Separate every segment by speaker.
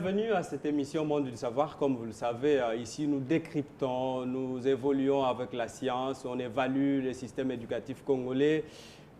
Speaker 1: Bienvenue à cette émission Monde du Savoir. Comme vous le savez, ici nous décryptons, nous évoluons avec la science, on évalue les systèmes éducatifs congolais.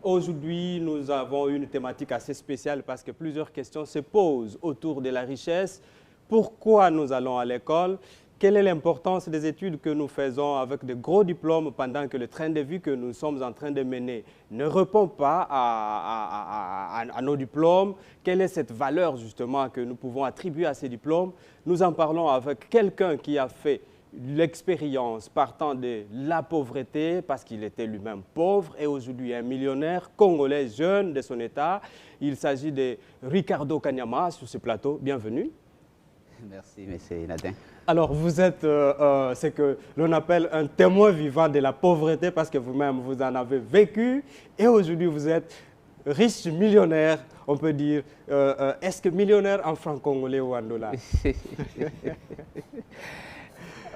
Speaker 1: Aujourd'hui, nous avons une thématique assez spéciale parce que plusieurs questions se posent autour de la richesse. Pourquoi nous allons à l'école? Quelle est l'importance des études que nous faisons avec de gros diplômes pendant que le train de vie que nous sommes en train de mener ne répond pas à nos diplômes? Quelle est cette valeur justement que nous pouvons attribuer à ces diplômes? Nous en parlons avec quelqu'un qui a fait l'expérience partant de la pauvreté parce qu'il était lui-même pauvre et aujourd'hui un millionnaire congolais jeune de son état. Il s'agit de Ricardo Kanyama sur ce plateau. Bienvenue.
Speaker 2: Merci, M. Nadin.
Speaker 1: Alors, vous êtes ce que l'on appelle un témoin vivant de la pauvreté parce que vous-même, vous en avez vécu et aujourd'hui, vous êtes riche millionnaire, on peut dire. Est-ce que millionnaire en francs congolais ou en dollars?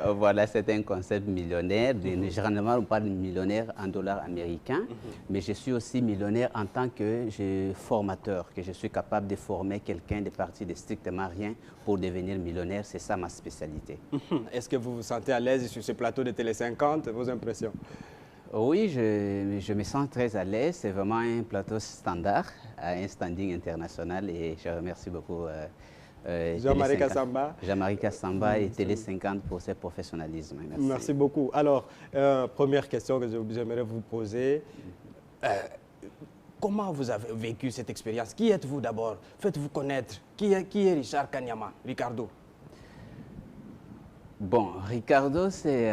Speaker 2: Voilà, c'est un concept millionnaire. Généralement, on parle de millionnaire en dollars américains, mais je suis aussi millionnaire en tant que formateur, que je suis capable de former quelqu'un de partir de strictement rien pour devenir millionnaire. C'est ça ma spécialité.
Speaker 1: Est-ce que vous vous sentez à l'aise sur ce plateau de Télé 50? Vos impressions?
Speaker 2: Oui, je me sens très à l'aise. C'est vraiment un plateau standard, à un standing international et je remercie beaucoup.
Speaker 1: Jean-Marie Kassamba.
Speaker 2: Jean-Marie Kassamba et Télé 50 pour ce professionnalisme. Merci.
Speaker 1: Merci beaucoup. Alors, première question que j'aimerais vous poser. Comment vous avez vécu cette expérience? Qui êtes-vous d'abord? Faites-vous connaître. Qui est Richard Kanyama? Ricardo?
Speaker 2: Bon, Ricardo, c'est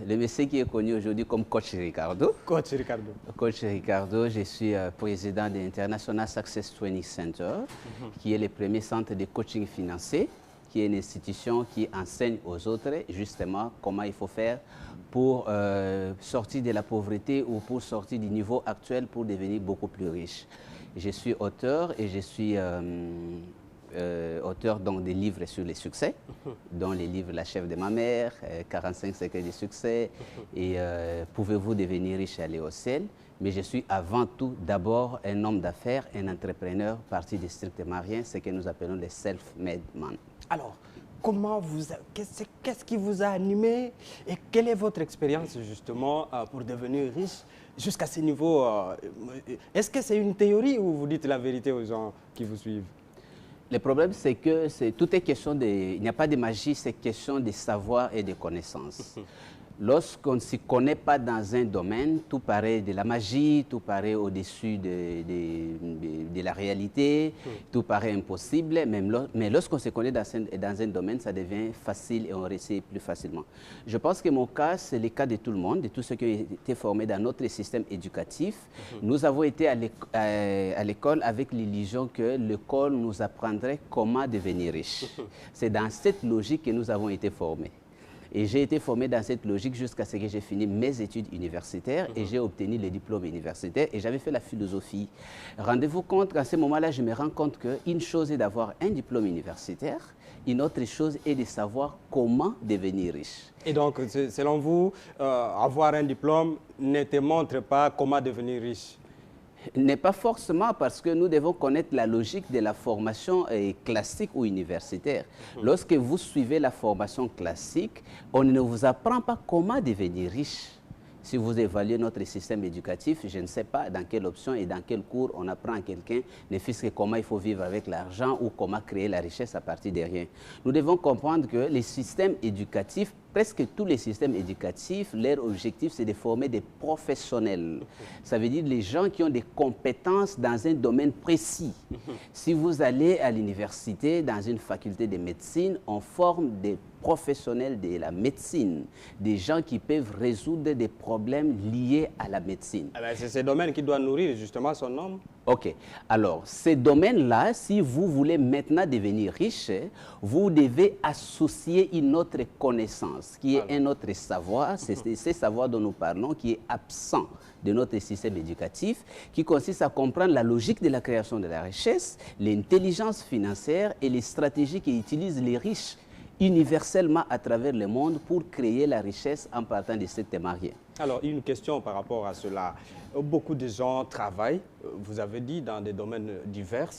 Speaker 2: le monsieur qui est connu aujourd'hui comme Coach Ricardo.
Speaker 1: Coach Ricardo.
Speaker 2: Coach Ricardo, je suis président de l'International Success Training Center, qui est le premier centre de coaching financier, qui est une institution qui enseigne aux autres justement comment il faut faire pour sortir de la pauvreté ou pour sortir du niveau actuel pour devenir beaucoup plus riche. Je suis auteur et je suis auteur donc des livres sur les succès, dont les livres La chef de ma mère, 45 secrets du succès et Pouvez-vous devenir riche et aller au ciel? Mais je suis avant tout d'abord un homme d'affaires, un entrepreneur parti de strictement rien, ce que nous appelons les self-made men.
Speaker 1: Alors, qu'est-ce qui vous a animé et quelle est votre expérience justement pour devenir riche jusqu'à ce niveau? Est-ce que c'est une théorie ou vous dites la vérité aux gens qui vous suivent?
Speaker 2: Le problème, c'est que tout est question de... Il n'y a pas de magie, c'est question de savoir et de connaissance. Lorsqu'on ne s'y connaît pas dans un domaine, tout paraît de la magie, tout paraît au-dessus de la réalité, tout paraît impossible, mais lorsqu'on se connaît dans un domaine, ça devient facile et on réussit plus facilement. Je pense que mon cas, c'est le cas de tout le monde, de tous ceux qui ont été formés dans notre système éducatif. Nous avons été à l'école avec l'illusion que l'école nous apprendrait comment devenir riche. C'est dans cette logique que nous avons été formés. Et j'ai été formé dans cette logique jusqu'à ce que j'ai fini mes études universitaires et j'ai obtenu le diplôme universitaire et j'avais fait la philosophie. Rendez-vous compte qu'à ce moment-là, je me rends compte qu'une chose est d'avoir un diplôme universitaire, une autre chose est de savoir comment devenir riche.
Speaker 1: Et donc, selon vous, avoir un diplôme ne te montre pas comment devenir riche?
Speaker 2: N'est pas forcément parce que nous devons connaître la logique de la formation classique ou universitaire. Lorsque vous suivez la formation classique, on ne vous apprend pas comment devenir riche. Si vous évaluez notre système éducatif, je ne sais pas dans quelle option et dans quel cours on apprend à quelqu'un, ne fût-ce que comment il faut vivre avec l'argent ou comment créer la richesse à partir de rien. Nous devons comprendre que les systèmes éducatifs, presque tous les systèmes éducatifs, leur objectif, c'est de former des professionnels. Ça veut dire les gens qui ont des compétences dans un domaine précis. Si vous allez à l'université, dans une faculté de médecine, on forme des professionnels de la médecine, des gens qui peuvent résoudre des problèmes liés à la médecine.
Speaker 1: C'est ce domaine qui doit nourrir justement son homme.
Speaker 2: Ok. Alors, ces domaines-là, si vous voulez maintenant devenir riche, vous devez associer une autre connaissance, qui est un autre savoir, c'est ce savoir dont nous parlons, qui est absent de notre système éducatif, qui consiste à comprendre la logique de la création de la richesse, l'intelligence financière et les stratégies qui utilisent les riches universellement à travers le monde pour créer la richesse en partant de cette mariée.
Speaker 1: Alors, une question par rapport à cela. Beaucoup de gens travaillent, vous avez dit, dans des domaines divers.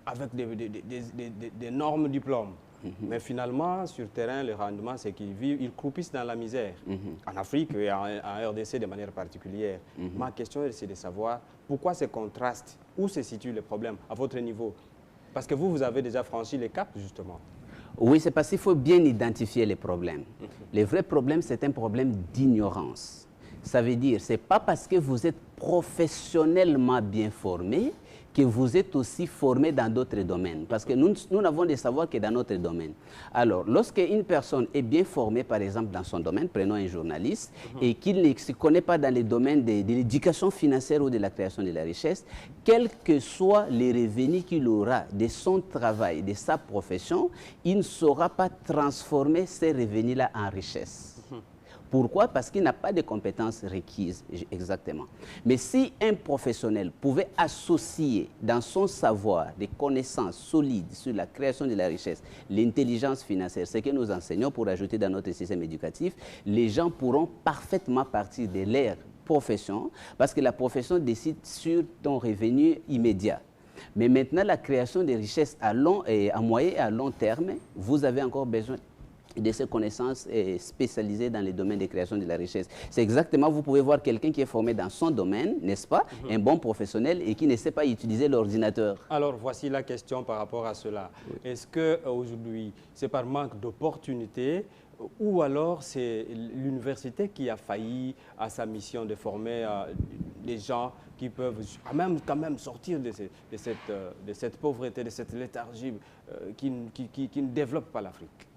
Speaker 1: avec d'énormes diplômes. Mais finalement, sur terrain, le rendement, c'est qu'ils vivent, ils croupissent dans la misère. En Afrique et en RDC de manière particulière. Ma question, c'est de savoir pourquoi ces contrastes, où se situent les problèmes à votre niveau? Parce que vous avez déjà franchi les caps, justement.
Speaker 2: Oui, c'est parce qu'il faut bien identifier les problèmes. Le vrai problème, c'est un problème d'ignorance. Ça veut dire, ce n'est pas parce que vous êtes professionnellement bien formé que vous êtes aussi formé dans d'autres domaines. Parce que nous n'avons de savoir que dans notre domaine. Alors, lorsque une personne est bien formée, par exemple, dans son domaine, prenons un journaliste, et qu'il ne se connaît pas dans les domaines de l'éducation financière ou de la création de la richesse, quels que soient les revenus qu'il aura de son travail, de sa profession, il ne saura pas transformer ces revenus-là en richesse. Pourquoi? Parce qu'il n'a pas de compétences requises exactement. Mais si un professionnel pouvait associer dans son savoir des connaissances solides sur la création de la richesse, l'intelligence financière, ce que nous enseignons pour ajouter dans notre système éducatif, les gens pourront parfaitement partir de leur profession parce que la profession décide sur ton revenu immédiat. Mais maintenant, la création de richesses à moyen et à long terme, vous avez encore besoin de ces connaissances spécialisées dans les domaines de création de la richesse. C'est exactement, vous pouvez voir quelqu'un qui est formé dans son domaine, n'est-ce pas, un bon professionnel et qui ne sait pas utiliser l'ordinateur.
Speaker 1: Alors, voici la question par rapport à cela. Oui. Est-ce qu'aujourd'hui, c'est par manque d'opportunités ou alors c'est l'université qui a failli à sa mission de former des gens qui peuvent quand même sortir de cette pauvreté, de cette léthargie qui ne développe pas l'Afrique?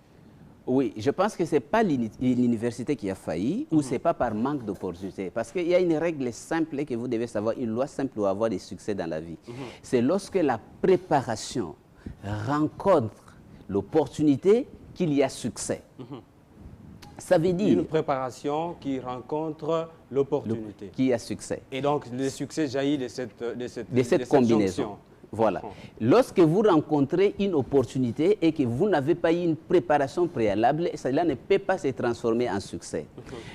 Speaker 2: Oui, je pense que ce n'est pas l'université qui a failli ou ce n'est pas par manque d'opportunité. Parce qu'il y a une règle simple que vous devez savoir, une loi simple pour avoir des succès dans la vie. C'est lorsque la préparation rencontre l'opportunité qu'il y a succès. Ça veut dire...
Speaker 1: Une préparation qui rencontre l'opportunité.
Speaker 2: Qui a succès.
Speaker 1: Et donc, le succès jaillit de cette
Speaker 2: combinaison.
Speaker 1: Jonction.
Speaker 2: Voilà. Lorsque vous rencontrez une opportunité et que vous n'avez pas eu une préparation préalable, cela ne peut pas se transformer en succès.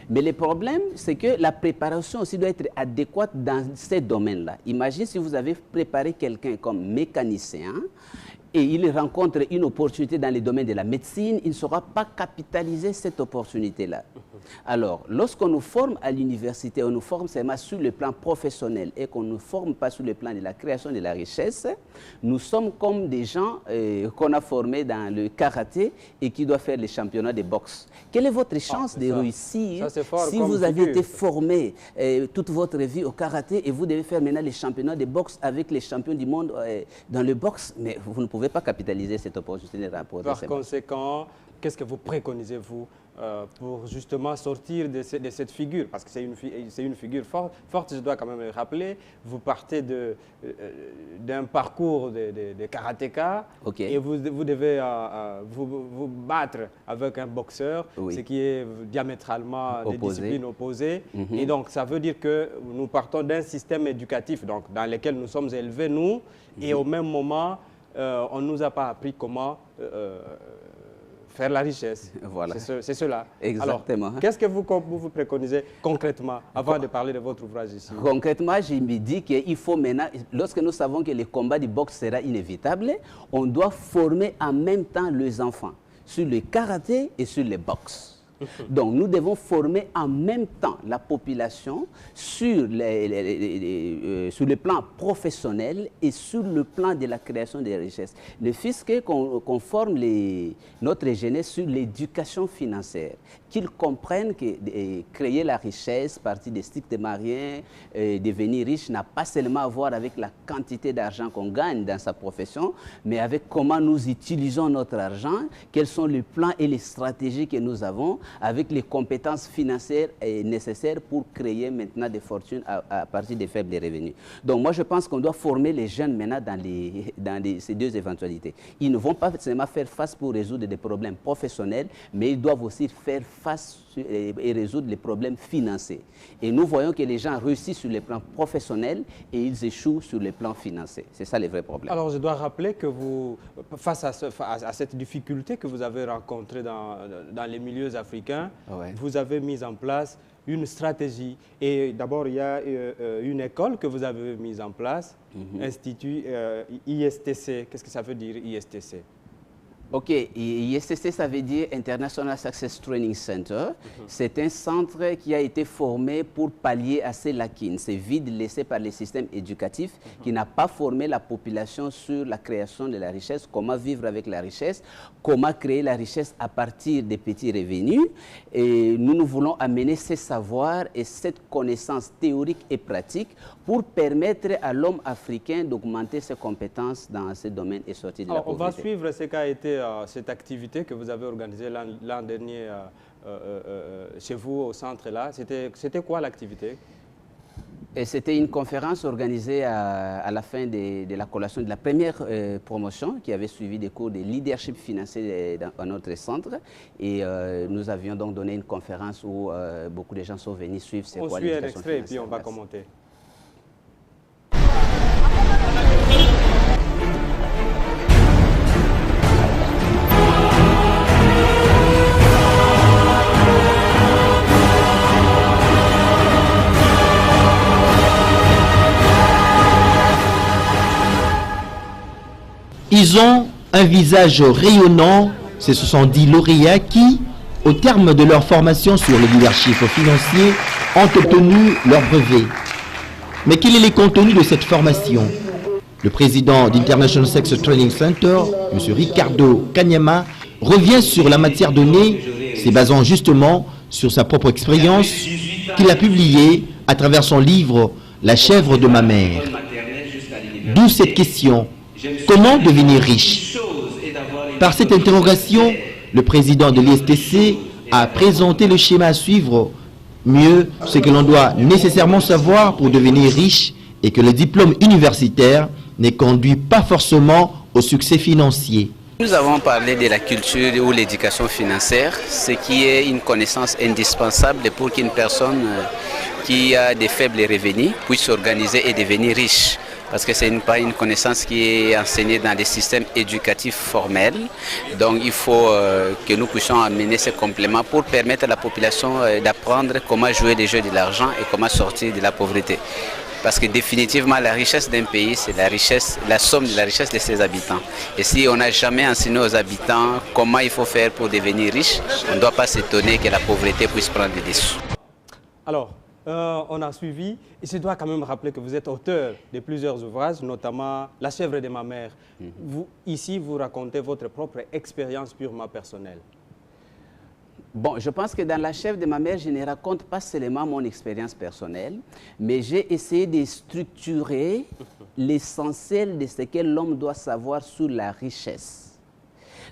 Speaker 2: Mais le problème, c'est que la préparation aussi doit être adéquate dans ces domaines-là. Imaginez si vous avez préparé quelqu'un comme mécanicien et il rencontre une opportunité dans le domaine de la médecine, il ne saura pas capitaliser cette opportunité-là. Alors, lorsqu'on nous forme à l'université, on nous forme seulement sur le plan professionnel et qu'on ne nous forme pas sur le plan de la création de la richesse, nous sommes comme des gens qu'on a formés dans le karaté et qui doivent faire les championnats de boxe. Quelle est votre chance de réussir si vous avez été formé toute votre vie au karaté et vous devez faire maintenant les championnats de boxe avec les champions du monde dans le boxe, mais vous ne pouvez pas capitaliser cette opportunité de rapport.
Speaker 1: Par conséquent, qu'est-ce que vous préconisez, vous, pour justement sortir de cette figure? Parce que c'est une figure forte, je dois quand même le rappeler. Vous partez d'un parcours de karatéka et vous devez vous battre avec un boxeur, ce qui est diamétralement des disciplines opposées. Et donc, ça veut dire que nous partons d'un système éducatif dans lequel nous sommes élevés, nous, et au même moment, on ne nous a pas appris comment faire la richesse.
Speaker 2: Voilà.
Speaker 1: C'est cela.
Speaker 2: Exactement.
Speaker 1: Alors, qu'est-ce que vous préconisez concrètement avant de parler de votre ouvrage ici?
Speaker 2: Concrètement, je me dis qu'il faut maintenant, lorsque nous savons que le combat du boxe sera inévitable, on doit former en même temps les enfants sur le karaté et sur le boxe. Donc, nous devons former en même temps la population sur le plan professionnel et sur le plan de la création des richesses. Le fisc qu'on forme notre jeunesse sur l'éducation financière, qu'ils comprennent que créer la richesse, partir des stricts mariens, devenir riche n'a pas seulement à voir avec la quantité d'argent qu'on gagne dans sa profession, mais avec comment nous utilisons notre argent, quels sont les plans et les stratégies que nous avons, avec les compétences financières nécessaires pour créer maintenant des fortunes à partir des faibles revenus. Donc moi je pense qu'on doit former les jeunes maintenant dans ces deux éventualités. Ils ne vont pas seulement faire face pour résoudre des problèmes professionnels, mais ils doivent aussi faire face et résoudre les problèmes financiers. Et nous voyons que les gens réussissent sur le plan professionnel et ils échouent sur le plan financier. C'est ça le vrai problème.
Speaker 1: Alors je dois rappeler que vous, face à cette difficulté que vous avez rencontrée dans les milieux africains, vous avez mis en place une stratégie. Et d'abord, il y a une école que vous avez mise en place, Institut ISTC. Qu'est-ce que ça veut dire, ISTC?
Speaker 2: Ok, ISTC, ça veut dire International Success Training Center. C'est un centre qui a été formé pour pallier à ces lacunes, ces vides laissés par les systèmes éducatifs qui n'a pas formé la population sur la création de la richesse, comment vivre avec la richesse, comment créer la richesse à partir des petits revenus. Et nous voulons amener ces savoirs et cette connaissance théorique et pratique pour permettre à l'homme africain d'augmenter ses compétences dans ce domaine et sortir de la pauvreté.
Speaker 1: On va suivre ce qu'a été cette activité que vous avez organisée l'an dernier chez vous au centre là. C'était quoi l'activité?
Speaker 2: C'était une conférence organisée à la fin de la collation de la première promotion qui avait suivi des cours de leadership financier dans notre centre. Et nous avions donc donné une conférence où beaucoup de gens sont venus suivre ces cours.
Speaker 1: On suit un extrait et puis on va commenter.
Speaker 3: Ils ont un visage rayonnant, ce sont 10 lauréats qui, au terme de leur formation sur le leadership financier, ont obtenu leur brevet. Mais quel est le contenu de cette formation? Le président d'International Success Training Center, M. Ricardo Kanyama, revient sur la matière donnée, se basant justement sur sa propre expérience qu'il a publiée à travers son livre « La chèvre de ma mère ». D'où cette question: comment devenir riche? Par cette interrogation, le président de l'ISTC a présenté le schéma à suivre, mieux ce que l'on doit nécessairement savoir pour devenir riche et que le diplôme universitaire ne conduit pas forcément au succès financier.
Speaker 2: Nous avons parlé de la culture ou l'éducation financière, ce qui est une connaissance indispensable pour qu'une personne qui a des faibles revenus puisse s'organiser et devenir riche. Parce que ce n'est pas une connaissance qui est enseignée dans les systèmes éducatifs formels. Donc il faut que nous puissions amener ces compléments pour permettre à la population d'apprendre comment jouer les jeux de l'argent et comment sortir de la pauvreté. Parce que définitivement, la richesse d'un pays, c'est la somme de la richesse de ses habitants. Et si on n'a jamais enseigné aux habitants comment il faut faire pour devenir riche, on ne doit pas s'étonner que la pauvreté puisse prendre le dessus.
Speaker 1: Alors, on a suivi, et je dois quand même rappeler que vous êtes auteur de plusieurs ouvrages, notamment La chèvre de ma mère. Ici, vous racontez votre propre expérience purement personnelle.
Speaker 2: Bon, je pense que dans La chèvre de ma mère, je ne raconte pas seulement mon expérience personnelle, mais j'ai essayé de structurer l'essentiel de ce que l'homme doit savoir sur la richesse.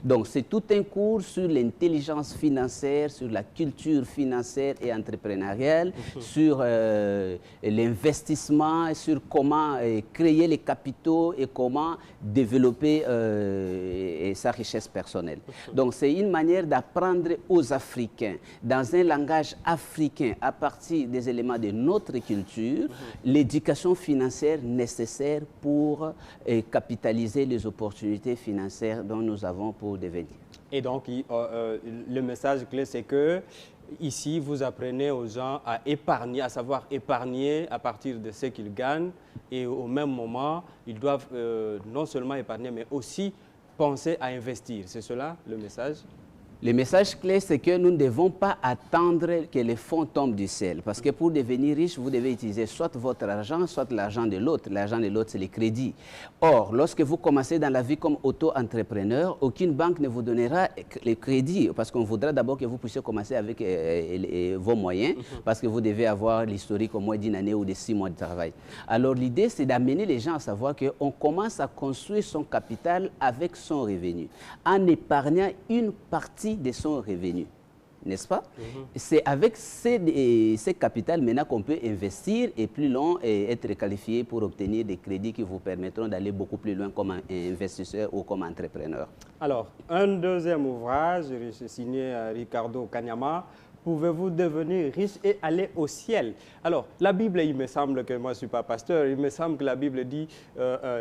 Speaker 2: Donc, c'est tout un cours sur l'intelligence financière, sur la culture financière et entrepreneuriale, sur l'investissement, sur comment créer les capitaux et comment développer sa richesse personnelle. Donc, c'est une manière d'apprendre aux Africains, dans un langage africain, à partir des éléments de notre culture, l'éducation financière nécessaire pour capitaliser les opportunités financières dont nous avons pour devenir.
Speaker 1: Et donc, le message clé, c'est que ici, vous apprenez aux gens à épargner, à savoir épargner à partir de ce qu'ils gagnent. Et au même moment, ils doivent non seulement épargner, mais aussi penser à investir. C'est cela le message?
Speaker 2: Le message clé, c'est que nous ne devons pas attendre que les fonds tombent du ciel. Parce que pour devenir riche, vous devez utiliser soit votre argent, soit l'argent de l'autre. L'argent de l'autre, c'est les crédits. Or, lorsque vous commencez dans la vie comme auto-entrepreneur, aucune banque ne vous donnera les crédits. Parce qu'on voudra d'abord que vous puissiez commencer avec vos moyens. Parce que vous devez avoir l'historique au moins d'une année ou de 6 mois de travail. Alors, l'idée, c'est d'amener les gens à savoir qu'on commence à construire son capital avec son revenu. En épargnant une partie de son revenu, n'est-ce pas? C'est avec ces capitales maintenant qu'on peut investir et plus long et être qualifié pour obtenir des crédits qui vous permettront d'aller beaucoup plus loin comme investisseur ou comme entrepreneur.
Speaker 1: Alors, un deuxième ouvrage signé Ricardo Kanyama, pouvez-vous devenir riche et aller au ciel? Alors, la Bible, il me semble que, moi je ne suis pas pasteur, il me semble que la Bible dit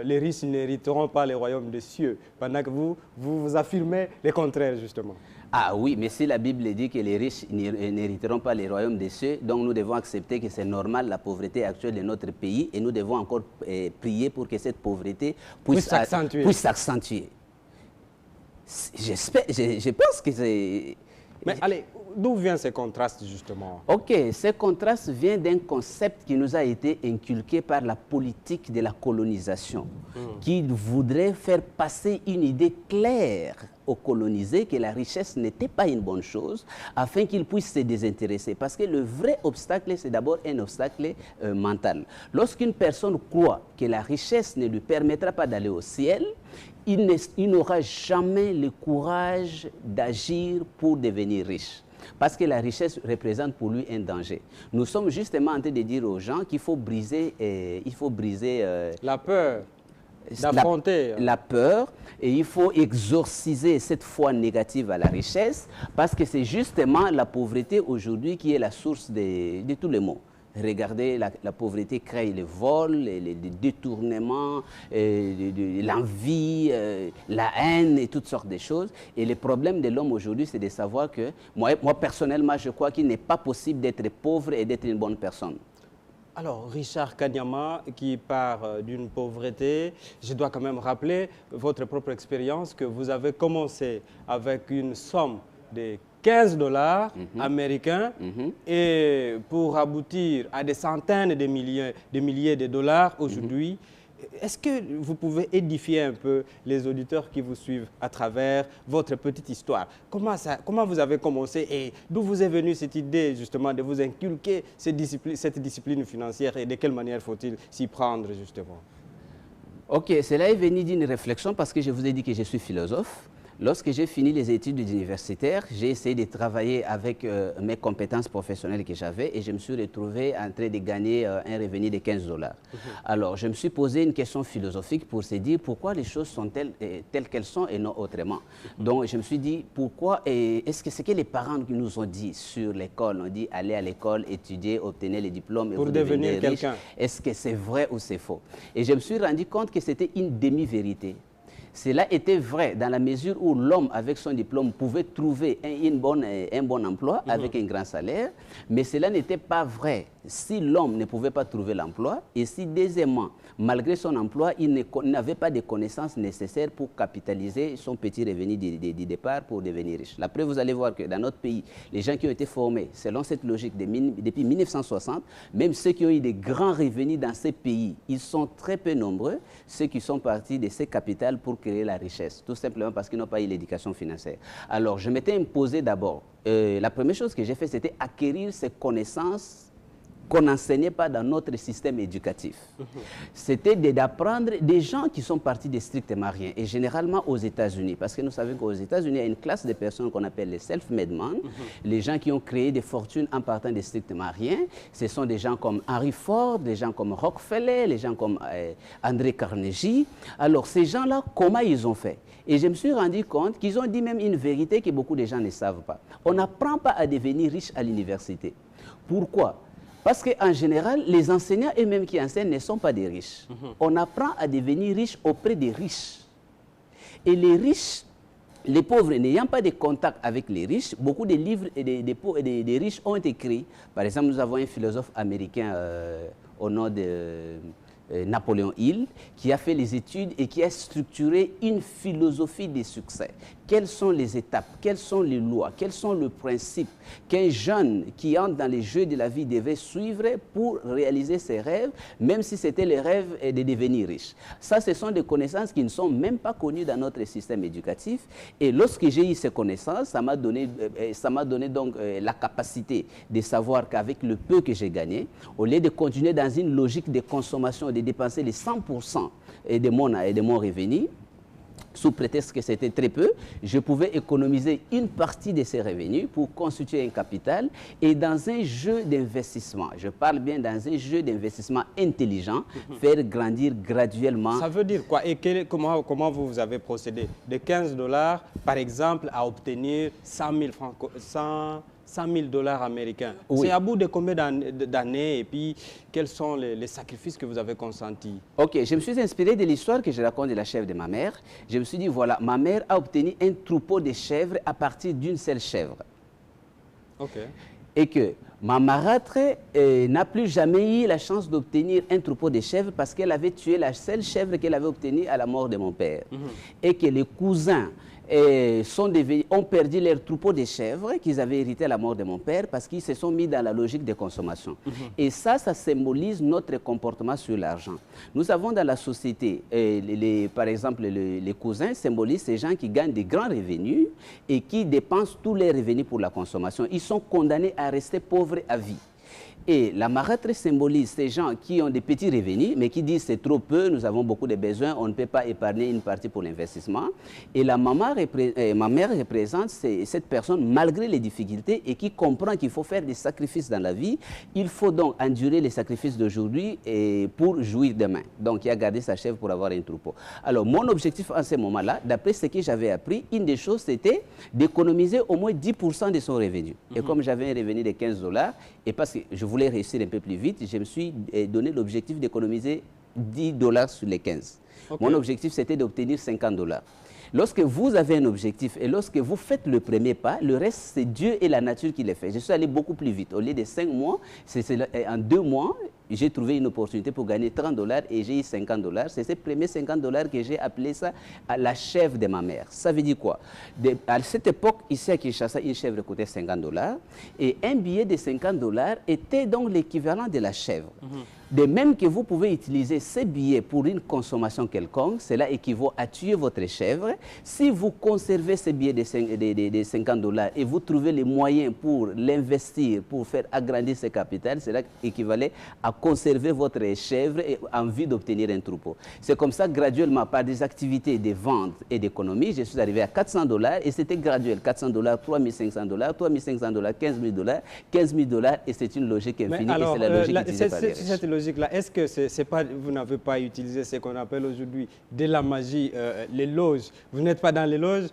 Speaker 1: les riches n'hériteront pas les royaumes des cieux, pendant que vous affirmez le contraire, justement.
Speaker 2: Ah oui, mais si la Bible dit que les riches n'hériteront pas les royaumes des cieux, donc nous devons accepter que c'est normal la pauvreté actuelle de notre pays et nous devons encore prier pour que cette pauvreté puisse s'accentuer. Je pense que c'est...
Speaker 1: Mais allez, d'où vient ce contraste justement?
Speaker 2: Ok, ce contraste vient d'un concept qui nous a été inculqué par la politique de la colonisation, qui voudrait faire passer une idée claire aux colonisés que la richesse n'était pas une bonne chose, afin qu'ils puissent se désintéresser. Parce que le vrai obstacle, c'est d'abord un obstacle mental. Lorsqu'une personne croit que la richesse ne lui permettra pas d'aller au ciel, il n'aura jamais le courage d'agir pour devenir riche. Parce que la richesse représente pour lui un danger. Nous sommes justement en train de dire aux gens qu'il faut briser,
Speaker 1: la peur d'affronter
Speaker 2: la peur, et il faut exorciser cette foi négative à la richesse, parce que c'est justement la pauvreté aujourd'hui qui est la source de tous les maux. Regardez, la pauvreté crée le vol, les détournements, l'envie, la haine et toutes sortes de choses. Et le problème de l'homme aujourd'hui, c'est de savoir que, moi personnellement, je crois qu'il n'est pas possible d'être pauvre et d'être une bonne personne.
Speaker 1: Alors, Richard Kanyama, qui part d'une pauvreté, je dois quand même rappeler votre propre expérience, que vous avez commencé avec une somme de 15 $ américains et pour aboutir à des centaines de milliers de dollars aujourd'hui. Est-ce que vous pouvez édifier un peu les auditeurs qui vous suivent à travers votre petite histoire? Comment vous avez commencé et d'où vous est venue cette idée justement de vous inculquer cette discipline financière et de quelle manière faut-il s'y prendre justement?
Speaker 2: Ok, cela est venu d'une réflexion parce que je vous ai dit que je suis philosophe. Lorsque j'ai fini les études universitaires, j'ai essayé de travailler avec mes compétences professionnelles que j'avais et je me suis retrouvé en train de gagner un revenu de 15 $. Alors, je me suis posé une question philosophique pour se dire pourquoi les choses sont telles qu'elles sont et non autrement. Donc, je me suis dit pourquoi, est-ce que c'est que les parents qui nous ont dit sur l'école, on dit allez à l'école, étudier, obtenir les diplômes et
Speaker 1: pour
Speaker 2: vous
Speaker 1: devenir quelqu'un.
Speaker 2: Est-ce que c'est vrai ou c'est faux? Et je me suis rendu compte que c'était une demi-vérité. Cela était vrai dans la mesure où l'homme, avec son diplôme, pouvait trouver un bon emploi avec un grand salaire, mais cela n'était pas vrai si l'homme ne pouvait pas trouver l'emploi et si, deuxièmement, malgré son emploi, il n'avait pas de connaissances nécessaires pour capitaliser son petit revenu du départ pour devenir riche. La preuve, vous allez voir que dans notre pays, les gens qui ont été formés selon cette logique depuis 1960, même ceux qui ont eu des grands revenus dans ces pays, ils sont très peu nombreux, ceux qui sont partis de ces capitales pour créer la richesse, tout simplement parce qu'ils n'ont pas eu l'éducation financière. Alors, je m'étais imposé d'abord, la première chose que j'ai fait, c'était acquérir ces connaissances qu'on n'enseignait pas dans notre système éducatif. C'était d'apprendre des gens qui sont partis de strictement rien, et généralement aux États-Unis, parce que nous savons qu'aux États-Unis, il y a une classe de personnes qu'on appelle les self-made men, les gens qui ont créé des fortunes en partant de strictement rien. Ce sont des gens comme Henry Ford, des gens comme Rockefeller, les gens comme André Carnegie. Alors, ces gens-là, comment ils ont fait? Et je me suis rendu compte qu'ils ont dit même une vérité que beaucoup de gens ne savent pas. On n'apprend pas à devenir riche à l'université. Pourquoi? Parce qu'en général, les enseignants eux-mêmes qui enseignent ne sont pas des riches. On apprend à devenir riche auprès des riches. Et les riches, les pauvres n'ayant pas de contact avec les riches, beaucoup de livres des riches ont été écrits. Par exemple, nous avons un philosophe américain au nom de Napoléon Hill, qui a fait les études et qui a structuré une philosophie de succès. Quelles sont les étapes, quelles sont les lois, quels sont les principes qu'un jeune qui entre dans les jeux de la vie devait suivre pour réaliser ses rêves, même si c'était le rêve de devenir riche. Ça, ce sont des connaissances qui ne sont même pas connues dans notre système éducatif. Et lorsque j'ai eu ces connaissances, ça m'a donné donc la capacité de savoir qu'avec le peu que j'ai gagné, au lieu de continuer dans une logique de consommation, de dépenser les 100% de mon revenu, sous prétexte que c'était très peu, je pouvais économiser une partie de ces revenus pour constituer un capital et dans un jeu d'investissement, je parle bien dans un jeu d'investissement intelligent, faire grandir graduellement.
Speaker 1: Ça veut dire quoi? Et comment vous avez procédé? De 15 $, par exemple, à obtenir 100 000 francs, 100 100 000 $ américains.
Speaker 2: Oui.
Speaker 1: C'est à bout de combien d'années et puis quels sont les sacrifices que vous avez consentis?
Speaker 2: Ok, je me suis inspiré de l'histoire que je raconte de la chèvre de ma mère. Je me suis dit, voilà, ma mère a obtenu un troupeau de chèvres à partir d'une seule chèvre.
Speaker 1: Ok.
Speaker 2: Et que ma marâtre n'a plus jamais eu la chance d'obtenir un troupeau de chèvres parce qu'elle avait tué la seule chèvre qu'elle avait obtenue à la mort de mon père. Et que les cousins ont perdu leur troupeau de chèvres qu'ils avaient hérité à la mort de mon père parce qu'ils se sont mis dans la logique de consommation. Et ça symbolise notre comportement sur l'argent. Nous avons dans la société, par exemple, les cousins symbolisent ces gens qui gagnent des grands revenus et qui dépensent tous les revenus pour la consommation. Ils sont condamnés à rester pauvres à vie. Et la marâtre symbolise ces gens qui ont des petits revenus, mais qui disent c'est trop peu, nous avons beaucoup de besoins, on ne peut pas épargner une partie pour l'investissement. Et ma mère représente cette personne malgré les difficultés et qui comprend qu'il faut faire des sacrifices dans la vie. Il faut donc endurer les sacrifices d'aujourd'hui pour jouir demain. Donc il a gardé sa chèvre pour avoir un troupeau. Alors mon objectif en ce moment-là, d'après ce que j'avais appris, une des choses c'était d'économiser au moins 10% de son revenu. Et comme j'avais un revenu de 15 $, et parce que je voulais réussir un peu plus vite, je me suis donné l'objectif d'économiser 10 $ sur les 15. Okay. Mon objectif, c'était d'obtenir 50 $. Lorsque vous avez un objectif et lorsque vous faites le premier pas, le reste, c'est Dieu et la nature qui les fait. Je suis allé beaucoup plus vite. Au lieu de 5 mois, en 2 mois, j'ai trouvé une opportunité pour gagner 30 $ et j'ai eu 50 $. C'est ces premiers 50 $ que j'ai appelé ça à la chèvre de ma mère. Ça veut dire quoi? À cette époque, ici à Kinshasa, une chèvre coûtait 50 $ et un billet de 50 $ était donc l'équivalent de la chèvre. De même que vous pouvez utiliser ces billets pour une consommation quelconque, cela équivaut à tuer votre chèvre. Si vous conservez ces billets de 50 $ et vous trouvez les moyens pour l'investir, pour faire agrandir ce capital, cela équivalait à conserver votre chèvre et en vue d'obtenir un troupeau. C'est comme ça, graduellement, par des activités de vente et d'économie, je suis arrivé à 400 $ et c'était graduel. 400 $, 3500 $, 3500 $, 15 000 $, 15 000 $ et c'est une logique infinie et c'est la logique utilisée par les riches.
Speaker 1: Cette logique-là, est-ce que vous n'avez pas utilisé ce qu'on appelle aujourd'hui de la magie, les loges? Vous n'êtes pas dans les loges,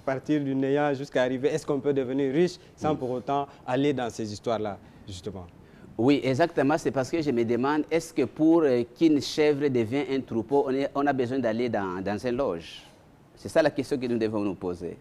Speaker 1: partir du néant jusqu'à arriver. Est-ce qu'on peut devenir riche sans pour autant aller dans ces histoires-là, justement?
Speaker 2: Oui, exactement. C'est parce que je me demande, est-ce que pour qu'une chèvre devienne un troupeau, on a besoin d'aller dans une loge? C'est ça la question que nous devons nous poser.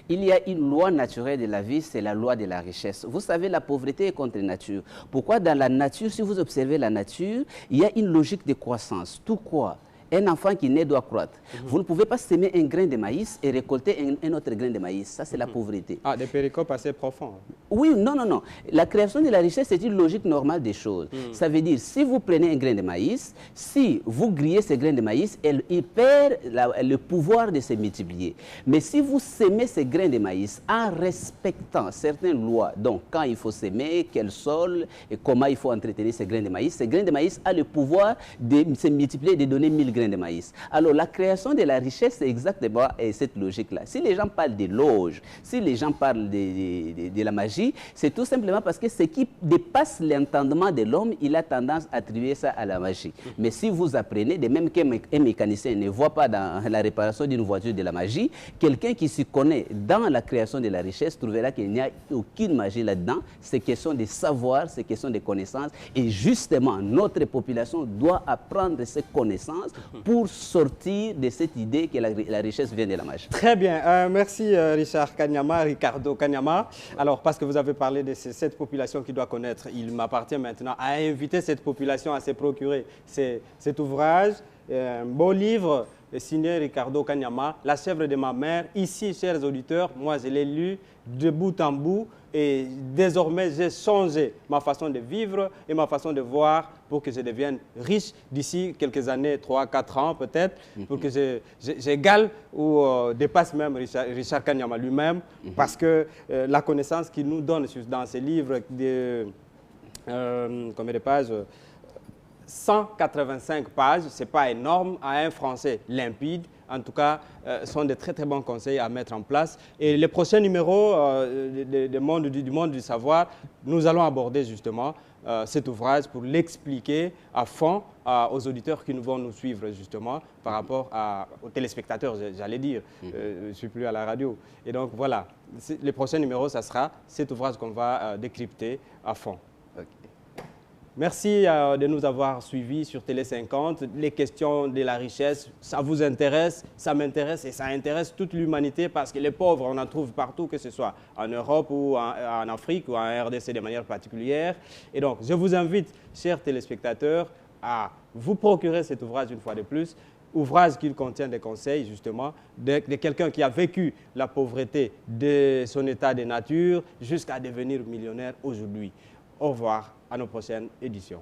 Speaker 2: Il y a une loi naturelle de la vie, c'est la loi de la richesse. Vous savez, la pauvreté est contre la nature. Pourquoi dans la nature, si vous observez la nature, il y a une logique de croissance. Tout quoi? Un enfant qui naît doit croître. Vous ne pouvez pas semer un grain de maïs et récolter un autre grain de maïs. Ça, c'est la pauvreté.
Speaker 1: Ah, des péricopes assez profonds.
Speaker 2: Oui, non. La création de la richesse, c'est une logique normale des choses. Ça veut dire, si vous prenez un grain de maïs, si vous grillez ce grain de maïs, il perd le pouvoir de se multiplier. Mais si vous semez ce grain de maïs en respectant certaines lois, donc quand il faut semer, quel sol, et comment il faut entretenir ce grain de maïs a le pouvoir de se multiplier, de donner 1000 grains de maïs. Alors, la création de la richesse, c'est exactement cette logique-là. Si les gens parlent des loges, si les gens parlent de la magie, c'est tout simplement parce que ce qui dépasse l'entendement de l'homme, il a tendance à attribuer ça à la magie. Mais si vous apprenez, de même qu'un mécanicien ne voit pas dans la réparation d'une voiture de la magie, quelqu'un qui s'y connaît dans la création de la richesse trouvera qu'il n'y a aucune magie là-dedans. C'est question de savoir, c'est question de connaissances. Et justement, notre population doit apprendre ces connaissances pour sortir de cette idée que la richesse vient de la magie.
Speaker 1: Très bien. Merci Ricardo Kanyama. Alors, parce que vous avez parlé de cette population qui doit connaître, il m'appartient maintenant à inviter cette population à se procurer cet ouvrage, un beau livre signé Ricardo Kanyama, La chèvre de ma mère. Ici, chers auditeurs, moi je l'ai lu de bout en bout et désormais j'ai changé ma façon de vivre et ma façon de voir pour que je devienne riche d'ici quelques années, 3-4 ans peut-être, pour que j'égale ou dépasse même Richard Kanyama lui-même, parce que la connaissance qu'il nous donne dans ces livres de combien de pages, 185 pages, ce n'est pas énorme, à un français limpide. En tout cas, sont de très très bons conseils à mettre en place. Et les prochains numéros du monde du savoir, nous allons aborder justement cet ouvrage pour l'expliquer à fond aux auditeurs qui vont nous suivre justement par rapport aux téléspectateurs, j'allais dire. Je ne suis plus à la radio. Et donc voilà, le prochain numéro, ça sera cet ouvrage qu'on va décrypter à fond.
Speaker 2: Ok.
Speaker 1: Merci de nous avoir suivis sur Télé 50. Les questions de la richesse, ça vous intéresse, ça m'intéresse et ça intéresse toute l'humanité parce que les pauvres, on en trouve partout, que ce soit en Europe ou en Afrique ou en RDC de manière particulière. Et donc, je vous invite, chers téléspectateurs, à vous procurer cet ouvrage une fois de plus. Ouvrage qui contient des conseils, justement, de quelqu'un qui a vécu la pauvreté de son état de nature jusqu'à devenir millionnaire aujourd'hui. Au revoir, à nos prochaines éditions.